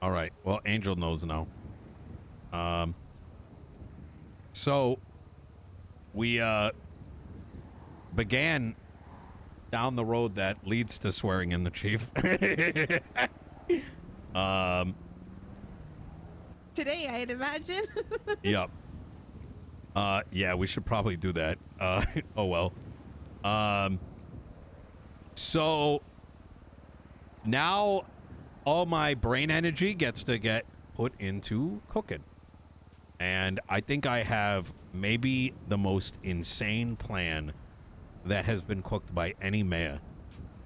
All right. Well, Angel knows now. So we began down the road that leads to swearing in the chief. um, Today, I'd imagine. yep. Yeah, we should probably do that. Oh well. Um, so now all my brain energy gets to get put into cooking. And I think I have maybe the most insane plan that has been cooked by any mayor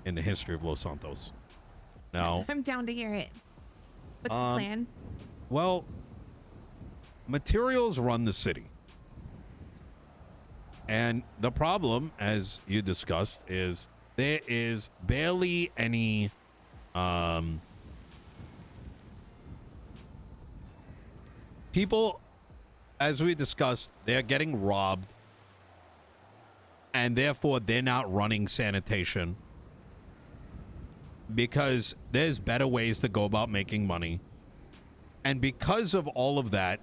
in the history of Los Santos. Now, I'm down to hear it. What's the plan? well, materials run the city. And the problem, as you discussed, is there is barely any people, as we discussed, they're getting robbed, and therefore they're not running sanitation because there's better ways to go about making money. And because of all of that,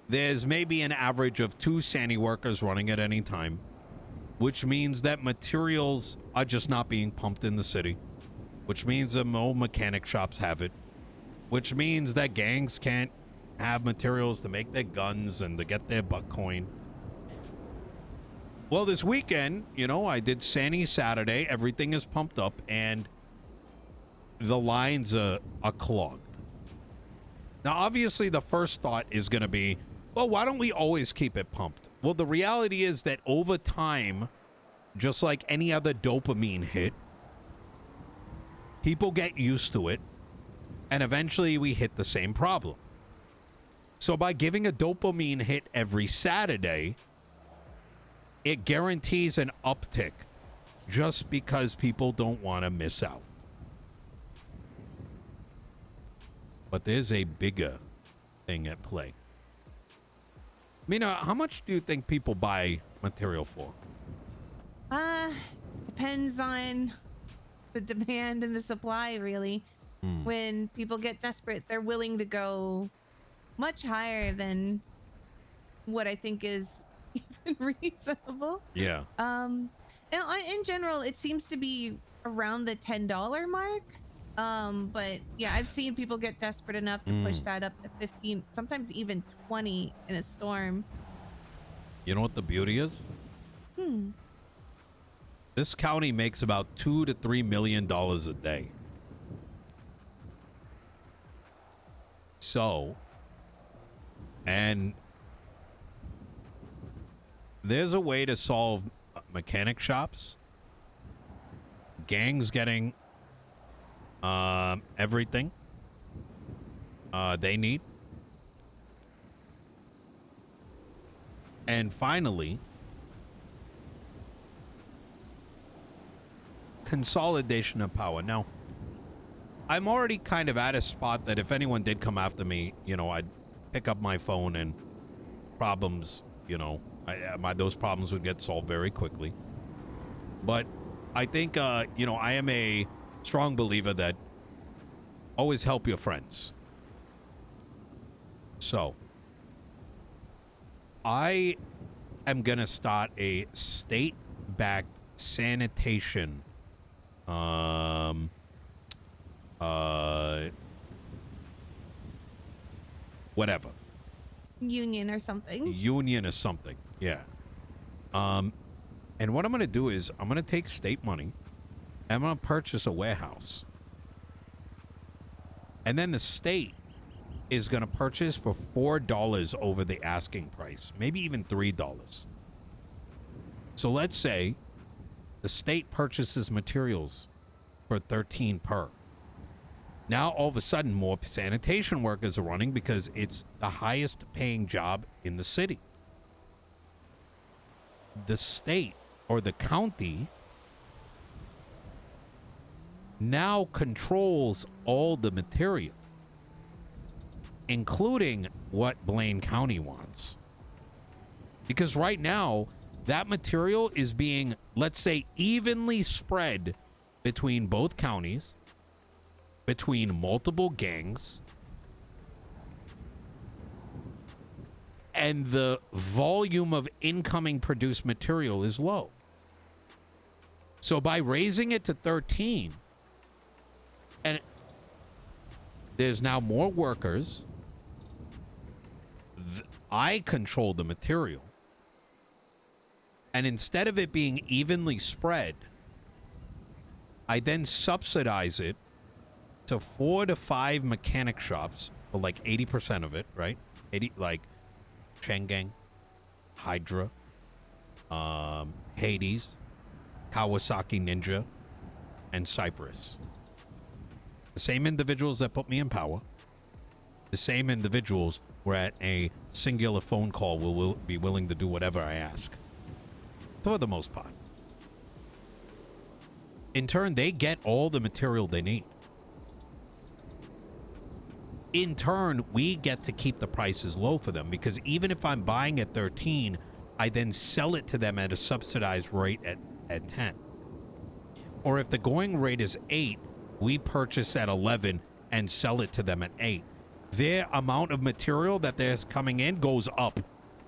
there's maybe an average of 2 Sani workers running at any time, which means that materials are just not being pumped in the city, which means that no mechanic shops have it, which means that gangs can't have materials to make their guns and to get their butt coin. Well, this weekend, you know, I did Sani Saturday. Everything is pumped up, and the lines are clogged. Now, obviously, the first thought is going to be, well, why don't we always keep it pumped? Well, the reality is that over time, just like any other dopamine hit, people get used to it, and eventually we hit the same problem. So by giving a dopamine hit every Saturday, it guarantees an uptick just because people don't want to miss out. But there's a bigger thing at play. Mina, how much do you think people buy material for? Depends on the demand and the supply, really. When people get desperate, they're willing to go much higher than what I think is even reasonable. Yeah. In general, it seems to be around the $10 mark. But yeah, I've seen people get desperate enough to push that up to 15, sometimes even 20 in a storm. You know what the beauty is? This county makes about $2 to $3 million a day. So, and there's a way to solve mechanic shops, gangs getting everything they need, and finally, consolidation of power. Now, I'm already kind of at a spot that if anyone did come after me, you know, I'd pick up my phone and problems, you know, those problems would get solved very quickly. But I think, you know, I am a strong believer that always help your friends. So, I am going to start a state-backed sanitation whatever. Union or something. Union or something. Yeah. And what I'm going to do is I'm going to take state money. I'm going to purchase a warehouse. And then the state is going to purchase for $4 over the asking price, maybe even $3. So let's say the state purchases materials for $13 per. Now, all of a sudden, more sanitation workers are running because it's the highest paying job in the city. The state or the county now controls all the material, including what Blaine County wants. Because right now, that material is being, let's say, evenly spread between both counties, between multiple gangs, and the volume of incoming produced material is low. So by raising it to 13, and there's now more workers, I control the material. And instead of it being evenly spread, I then subsidize it to 4 to 5 mechanic shops for like 80% of it, right? 80, like Changgang, Hydra, Hades, Kawasaki Ninja, and Cypress. The same individuals that put me in power, the same individuals were at a singular phone call will be willing to do whatever I ask. For the most part. In turn, they get all the material they need. In turn, we get to keep the prices low for them, because even if I'm buying at 13, I then sell it to them at a subsidized rate at 10. Or if the going rate is 8, we purchase at 11 and sell it to them at 8. Their amount of material that there's coming in goes up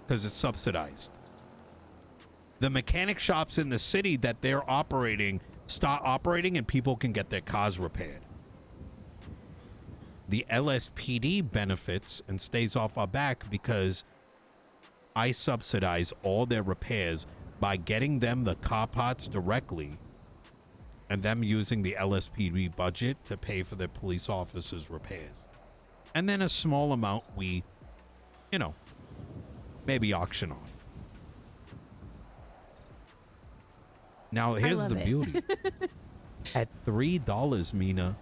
because it's subsidized. The mechanic shops in the city that they're operating start operating, and people can get their cars repaired. The LSPD benefits and stays off our back because I subsidize all their repairs by getting them the car parts directly and them using the LSPD budget to pay for their police officers' repairs. And then a small amount we, you know, maybe auction off. Now, here's the beauty. At $3, Mina,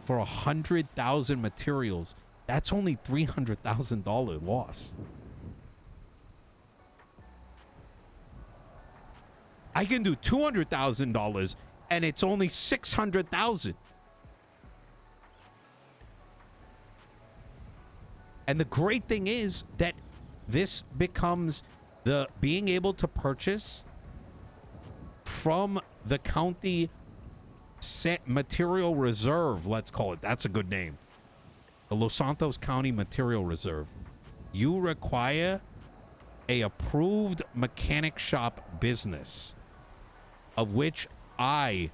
for 100,000 materials, that's only $300,000 loss. I can do $200,000 and it's only $600,000. And the great thing is that this becomes the being able to purchase from the county material reserve, let's call it. That's a good name. The Los Santos County Material Reserve. You require a approved mechanic shop business, of which I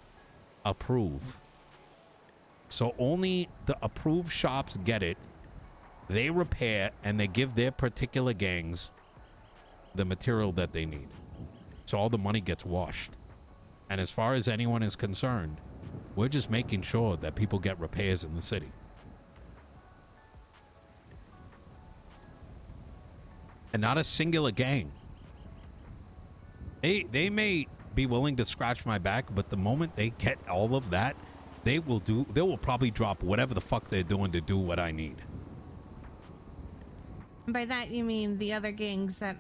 approve. So only the approved shops get it. They repair and they give their particular gangs the material that they need. So all the money gets washed. And as far as anyone is concerned, we're just making sure that people get repairs in the city. And not a singular gang. They may be willing to scratch my back, but the moment they get all of that, they will probably drop whatever the fuck they're doing to do what I need. By that you mean the other gangs that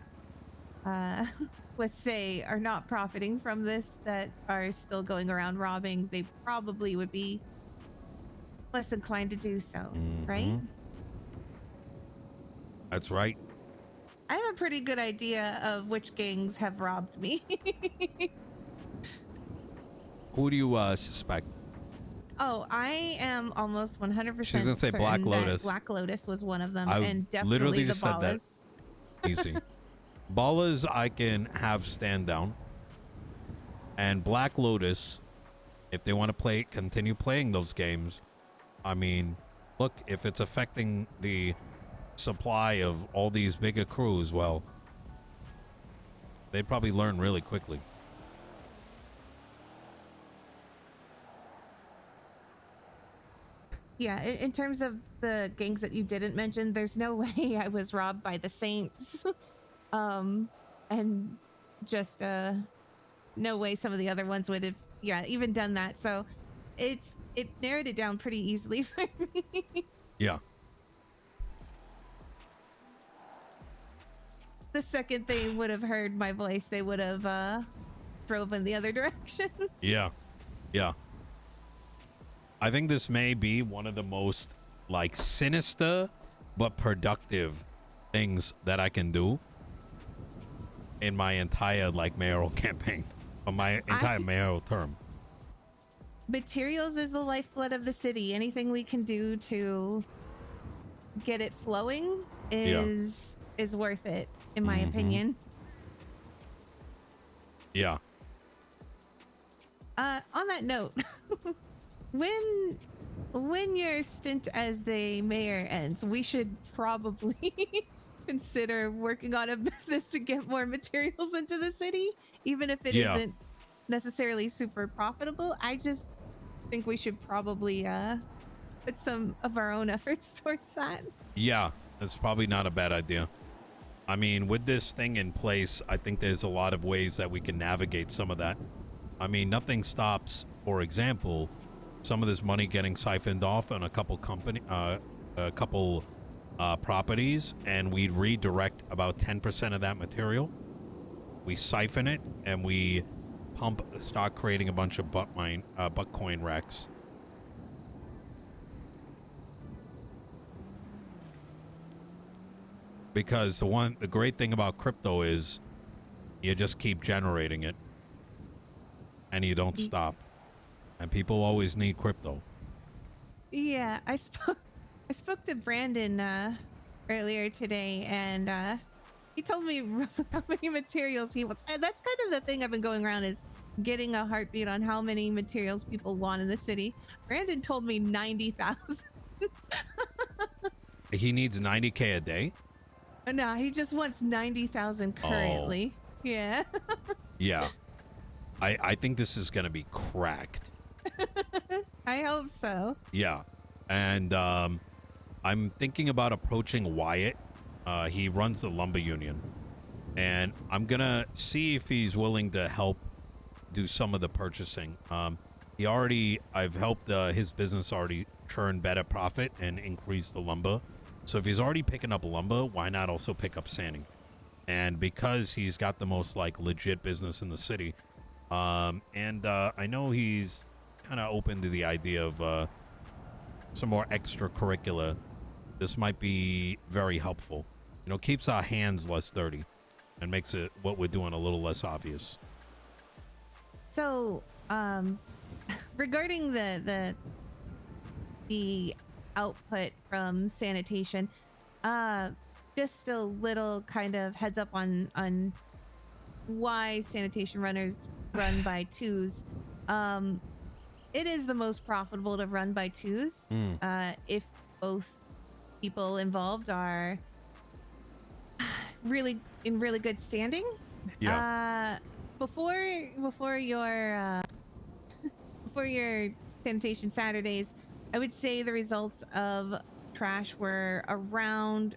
let's say are not profiting from this, that are still going around robbing, they probably would be less inclined to do so, right? That's right. I have a pretty good idea of which gangs have robbed me. Who do you suspect? Oh, I am almost 100% She's gonna say Black Lotus. Black Lotus was one of them, I and definitely literally the just said that. Ballas. Easy. Ballas I can have stand down. And Black Lotus, if they want to continue playing those games, I mean, look, if it's affecting the supply of all these bigger crews, well, they'd probably learn really quickly. Yeah, in terms of the gangs that you didn't mention, there's no way I was robbed by the Saints. And just no way some of the other ones would have, even done that. So it narrowed it down pretty easily for me. Yeah. The second they would have heard my voice, they would have drove in the other direction. Yeah. I think this may be one of the most sinister but productive things that I can do in my entire mayoral campaign, or my entire mayoral term. Materials is the lifeblood of the city. Anything we can do to get it flowing is is worth it, in my Mm-hmm. opinion. Yeah. On that note, when when your stint as the mayor ends, we should probably consider working on a business to get more materials into the city, even if it Yeah. isn't necessarily super profitable. I just think we should probably put some of our own efforts towards that. Yeah. That's probably not a bad idea. I mean, with this thing in place, I think there's a lot of ways that we can navigate some of that. I mean, nothing stops, for example, some of this money getting siphoned off on a couple properties, and we redirect about 10% of that material. We siphon it, and we start creating a bunch of Buckcoin racks. Because the great thing about crypto is you just keep generating it, and you don't Y- stop. And people always need crypto. Yeah, I spoke to Brandon earlier today, and he told me roughly how many materials he wants. And that's kind of the thing I've been going around is getting a heartbeat on how many materials people want in the city. Brandon told me 90,000. He needs 90K a day. No, he just wants 90,000 Oh, currently. Yeah. yeah. I think this is going to be cracked. I hope so. Yeah. And I'm thinking about approaching Wyatt. He runs the lumber union. And I'm going to see if he's willing to help do some of the purchasing. I've helped his business already turn better profit and increase the lumber. So if he's already picking up lumber, why not also pick up sanding? And because he's got the most like legit business in the city, I know he's kind of open to the idea of some more extracurricular. This might be very helpful. You know, keeps our hands less dirty and makes it what we're doing a little less obvious. So, regarding the output from sanitation, just a little kind of heads up on why sanitation runners run by twos. It is the most profitable to run by twos Mm, if both people involved are really in really good standing. yeah. Uh, before your sanitation Saturdays, I would say the results of trash were around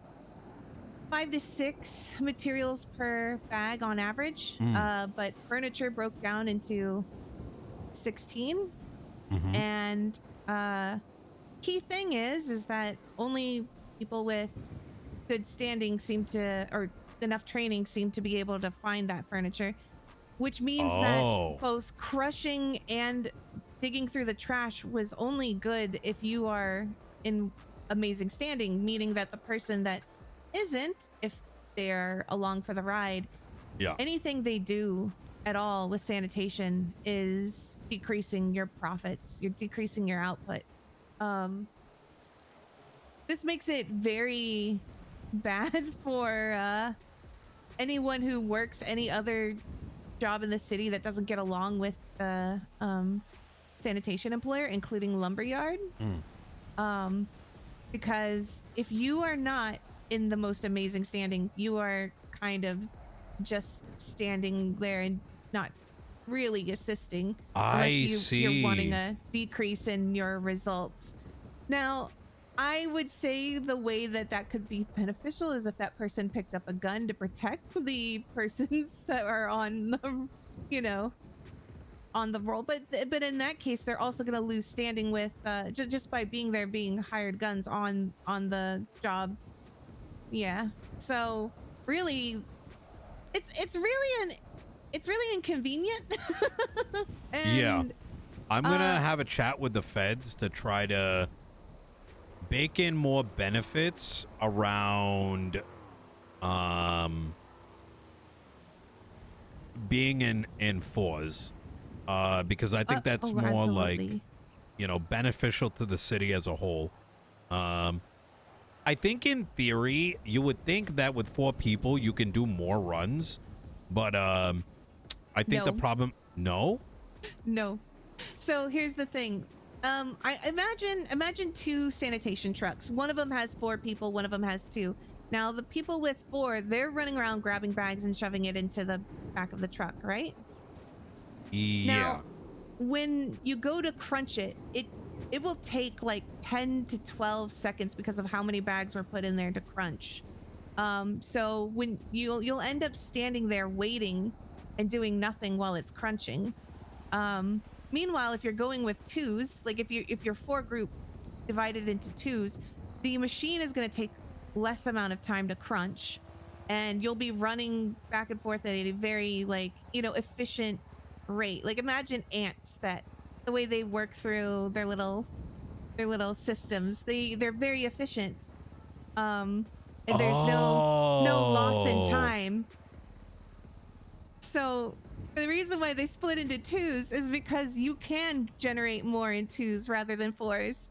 5 to 6 materials per bag on average. Mm, But furniture broke down into 16. mm-hmm. And key thing is that only people with good standing seem to, or enough training seem to be able to find that furniture, which means that Oh, both crushing and digging through the trash was only good if you are in amazing standing, meaning that the person that isn't, if they're along for the ride, yeah. anything they do at all with sanitation is decreasing your profits, you're decreasing your output. um this makes it very bad for anyone who works any other job in the city that doesn't get along with the sanitation employer, including lumberyard. Mm, um because if you are not in the most amazing standing, you are kind of just standing there and not really assisting unless I you're wanting see. a decrease in your results. Now, I would say the way that that could be beneficial is if that person picked up a gun to protect the persons that are on the, you know, on the roll. But in that case, they're also going to lose standing with just by being there, being hired guns on the job. Yeah. So really, it's really inconvenient. Yeah. And I'm going to uh have a chat with the feds to try to bake in more benefits around um being in fours. Because I think that's oh, more like, absolutely. you know, beneficial to the city as a whole. Um I think in theory, you would think that with 4 people, you can do more runs. But I think the No. problem... No? No. So here's the thing. I imagine 2 sanitation trucks. One of them has 4 people, one of them has 2. Now the people with 4, they're running around grabbing bags and shoving it into the back of the truck, right? Yeah. Now, when you go to crunch it, it will take like 10 to 12 seconds because of how many bags were put in there to crunch. So when you'll end up standing there waiting and doing nothing while it's crunching. Meanwhile, if you're going with 2s, like if your 4 group divided into 2s, the machine is going to take less amount of time to crunch, and you'll be running back and forth at a very, like, efficient rate. Like, imagine ants, that the way they work through their little systems. They're very efficient. And there's no loss in Oh. time. So the reason why they split into 2s is because you can generate more in 2s rather than 4s.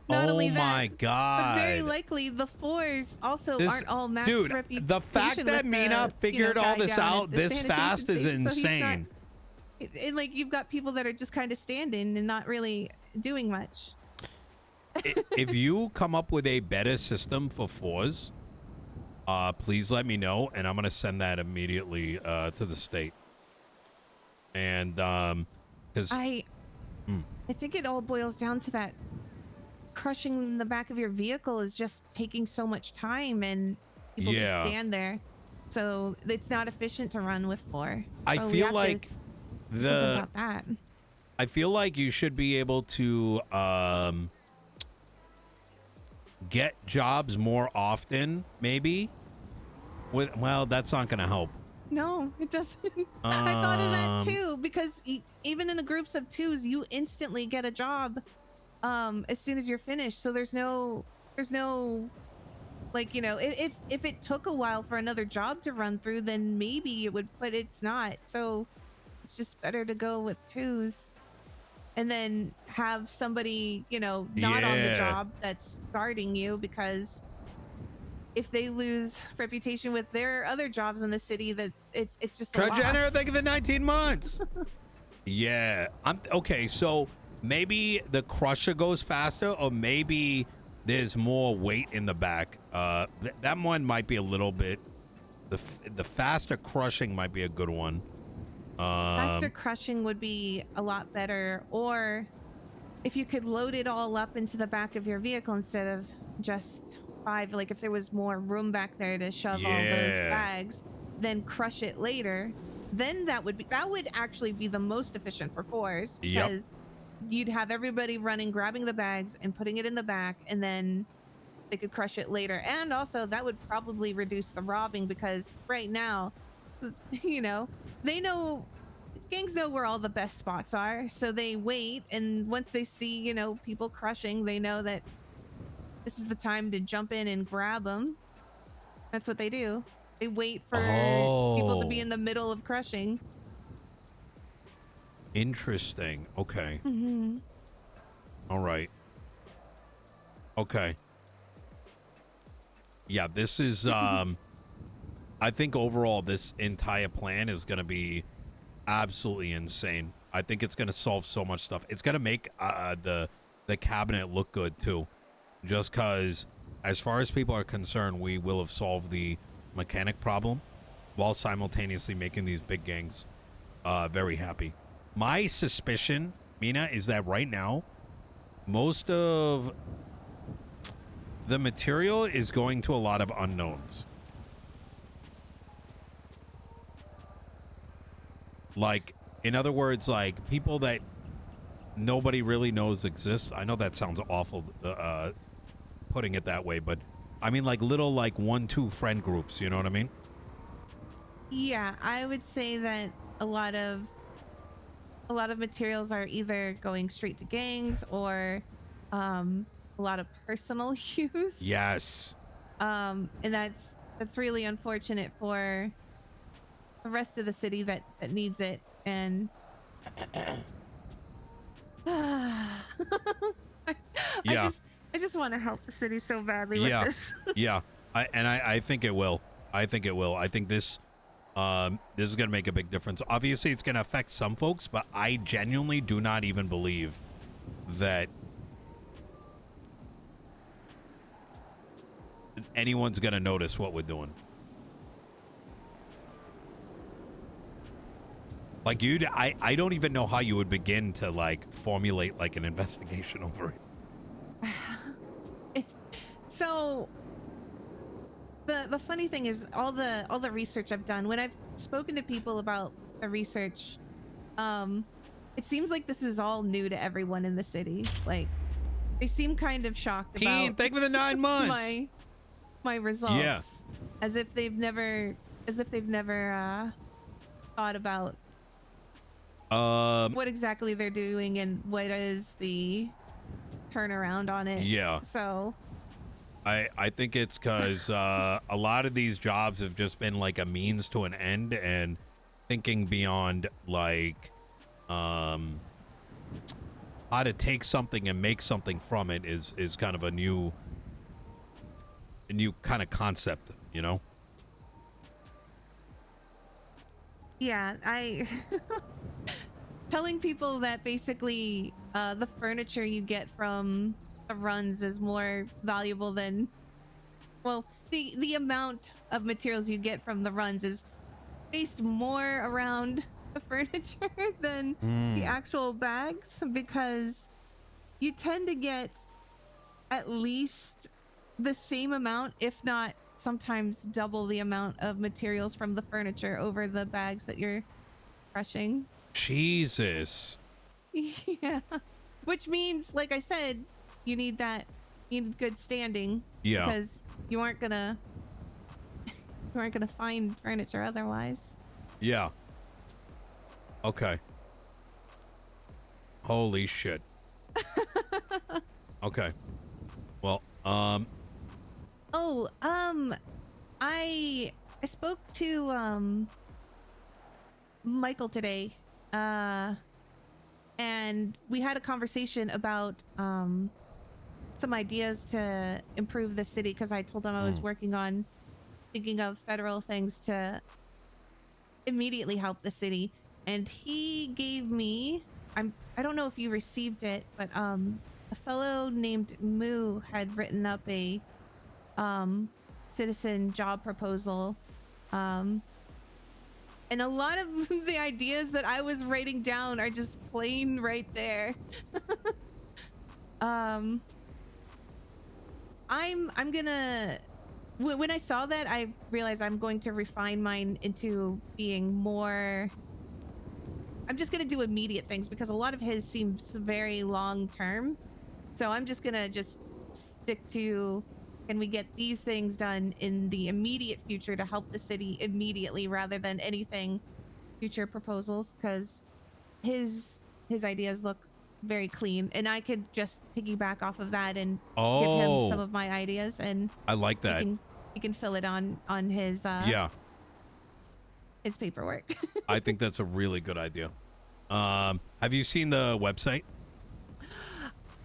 Not Oh only that, my but very God. likely the 4s also This, aren't all max dude, reputation the fact that with Mina figured all guy this down out at the this sanitation fast is station. So he's not, insane. and like, you've got people that are just kind of standing and not really doing much. If you come up with a better system for 4s, please let me know, and I'm gonna send that immediately to the state. And because I think it all boils down to that crushing the back of your vehicle is just taking so much time, and people just yeah, stand there. So it's not efficient to run with 4. I So we feel have to like do something about that. I feel like you should be able to get jobs more often, maybe. Well, that's not gonna help. No, it doesn't. I thought of that too, because even in the groups of 2s, you instantly get a job as soon as you're finished. So there's no like, if it took a while for another job to run through, then maybe it would, but it's not. So it's just better to go with 2s and then have somebody, not on the Yeah. job that's guarding you, because if they lose reputation with their other jobs in the city, that it's just a Transgender, loss. think of the 19 months. Yeah. I'm okay. So maybe the crusher goes faster, or maybe there's more weight in the back. That one might be a little bit. The faster crushing might be a good one. Faster crushing would be a lot better, or if you could load it all up into the back of your vehicle instead of just 5, like if there was more room back there to shove all those Yeah. bags, then crush it later, then that would actually be the most efficient for 4s, Yep. because you'd have everybody running, grabbing the bags and putting it in the back, and then they could crush it later. And also that would probably reduce the robbing, because right now, you know, they know, gangs know where all the best spots are, so they wait, and once they see, people crushing, they know that this is the time to jump in and grab them. That's what they do. They wait for people to be Oh, in the middle of crushing. interesting. Okay. Mm-hmm. All right. Okay. Yeah, this is I think overall this entire plan is going to be absolutely insane. I think it's going to solve so much stuff. It's going to make the cabinet look good too. Just cuz as far as people are concerned, we will have solved the mechanic problem while simultaneously making these big gangs very happy. My suspicion, Mina, is that right now most of the material is going to a lot of unknowns. Like, in other words, like people that nobody really knows exists. I know that sounds awful putting it that way, but I mean like little like 1-2 friend groups, you know what I mean? Yeah, I would say that a lot of materials are either going straight to gangs, or a lot of personal use. Yes. And that's really unfortunate for the rest of the city that needs it. And I, I Yeah. just I just want to help the city so badly with Yeah, this. yeah. I think it will. I think it will. I think this is gonna make a big difference. Obviously, it's gonna affect some folks, but I genuinely do not even believe that anyone's gonna notice what we're doing. Like I don't even know how you would begin to like formulate like an investigation over it. So the funny thing is all the research I've done when I've spoken to people about the research, um, it seems like this is all new to everyone in the city. Like they seem kind of shocked Peen, about thank you for the 9 months. my Yeah. results, as if they've never thought about what exactly they're doing and what is the turnaround on it. Yeah. So I think it's because a lot of these jobs have just been like a means to an end, and thinking beyond like how to take something and make something from it is kind of a new kind of concept, you know? yeah, I telling people that basically the furniture you get from the runs is more valuable than, well, the amount of materials you get from the runs is based more around the furniture than the actual bags, because you tend to get at least the same amount, if not sometimes double the amount of materials from the furniture over the bags that you're crushing. Jesus. Yeah. Which means, like I said, you need that, you need good standing, Yeah. because you aren't gonna find furniture otherwise. Yeah. Okay. Holy shit. Okay. Well, Oh, I spoke to Michael today, uh, and we had a conversation about some ideas to improve the city, because I told him I was working on thinking of federal things to immediately help the city, and he gave me, I don't know if you received it, but a fellow named Moo had written up a um citizen job proposal, um and a lot of the ideas that I was writing down are just plain right there. um I'm gonna, when I saw that, I realized I'm going to refine mine into being more, I'm just gonna do immediate things, because a lot of his seems very long term. So I'm just gonna just stick to, can we get these things done in the immediate future to help the city immediately, rather than anything future proposals, because his ideas look very clean, and I could just piggyback off of that and give him some oh, of my ideas, and I like he that. can he can fill it on Yeah. his paperwork. I think that's a really good idea. Have you seen the website?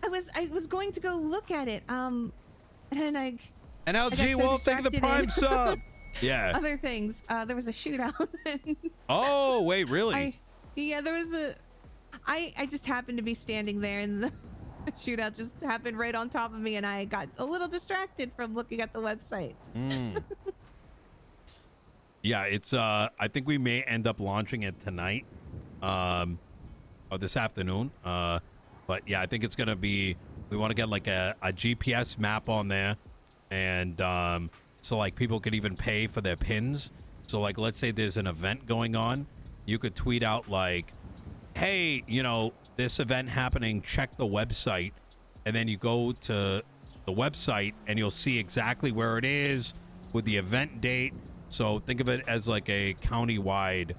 I was going to go look at it, and And I got LG so Wolf, thank you the distracted prime in sub. Yeah. other things. There was a shootout. And Oh, wait, really? yeah, there was a, I just happened to be standing there, and the shootout just happened right on top of me, and I got a little distracted from looking at the website. Yeah, it's I think we may end up launching it tonight. Or this afternoon. But yeah, I think it's gonna be, we want to get like a GPS map on there, and so like people could even pay for their pins. So like, let's say there's an event going on, you could tweet out like, hey, you know, this event happening, check the website, and then you go to the website and you'll see exactly where it is with the event date. So think of it as like a county-wide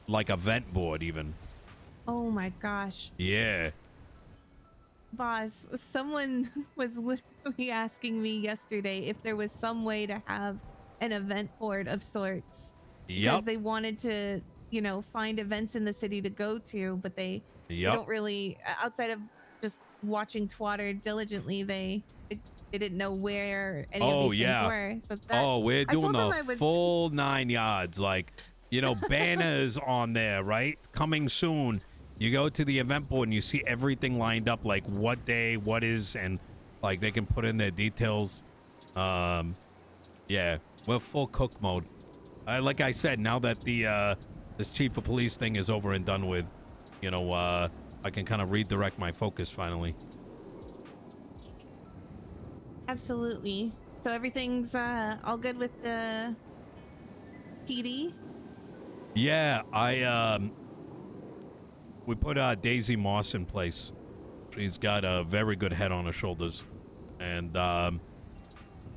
like event board even. Oh my gosh. Yeah. Boss, someone was literally asking me yesterday if there was some way to have an event board of sorts, because Yep. they wanted to you know, find events in the city to go to, but they Yep. don't really outside of just watching Twatter diligently, they didn't know where any of Oh these things yeah. were. So that Oh, we're I doing told them the I would. full 9 yards. Like, banners on there, right? Coming soon. You go to the event board and you see everything lined up, like what day, what is, and like they can put in their details. Yeah, we're full cook mode. Like I said, now that the this chief of police thing is over and done with, I can kind of redirect my focus finally. Absolutely. So everything's all good with the PD? Yeah, we put Daisy Moss in place. She's got a very good head on her shoulders, and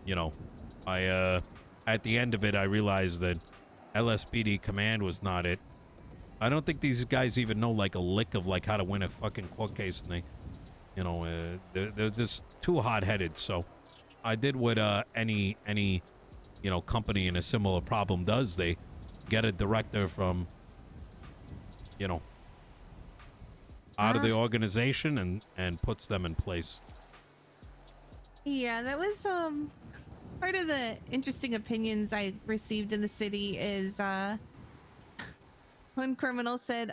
you know, I at the end of it, I realized that LSPD command was not it. I don't think these guys even know like a lick of like how to win a fucking court case, and they're just too hot-headed. So I did what any company in a similar problem does. They get a director from out of the organization and puts them in place. Yeah, that was part of the interesting opinions I received in the city is one criminal said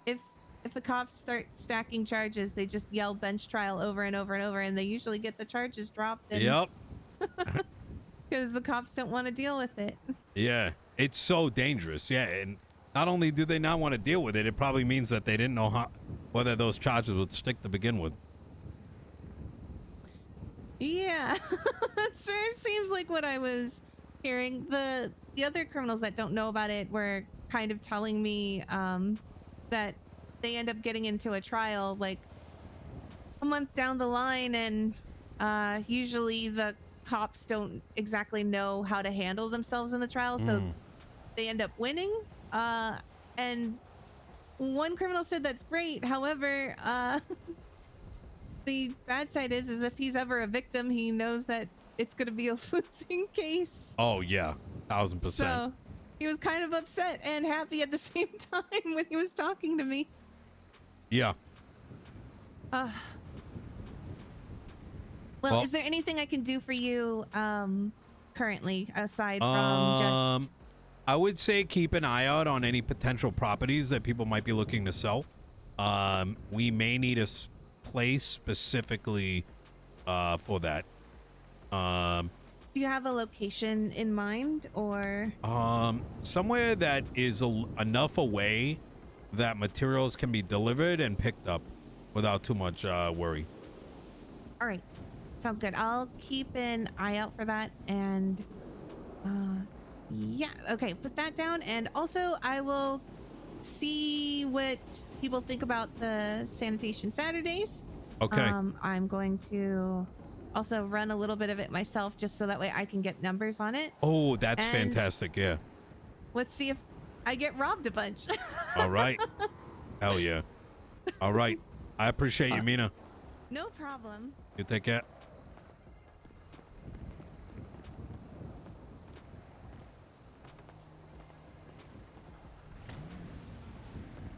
if if the cops start stacking charges, they just yell bench trial over and over and over, and they usually get the charges dropped, and Yep. because the cops don't want to deal with it. Yeah, it's so dangerous. Yeah, and not only do they not want to deal with it, it probably means that they didn't know whether those charges would stick to begin with. Yeah, it sure seems like what I was hearing. The other criminals that don't know about it were kind of telling me that they end up getting into a trial like a month down the line, and usually the cops don't exactly know how to handle themselves in the trial, so they end up winning. And one criminal said that's great. However, the bad side is if he's ever a victim, he knows that it's going to be a losing case. Oh yeah, 1000%. So he was kind of upset and happy at the same time when he was talking to me. Yeah. Well, is there anything I can do for you currently aside from just... I would say keep an eye out on any potential properties that people might be looking to sell. We may need a place specifically for that. Do you have a location in mind, or somewhere that is enough away that materials can be delivered and picked up without too much worry. All right, sounds good. I'll keep an eye out for that, and yeah, okay, put that down. And also I will see what people think about the Sanitation Saturdays. Okay. I'm going to also run a little bit of it myself, just so that way I can get numbers on it. Oh, that's And fantastic. Yeah. let's see if I get robbed a bunch. All right. Hell yeah. All right. I appreciate you, Mina. No problem. You take care.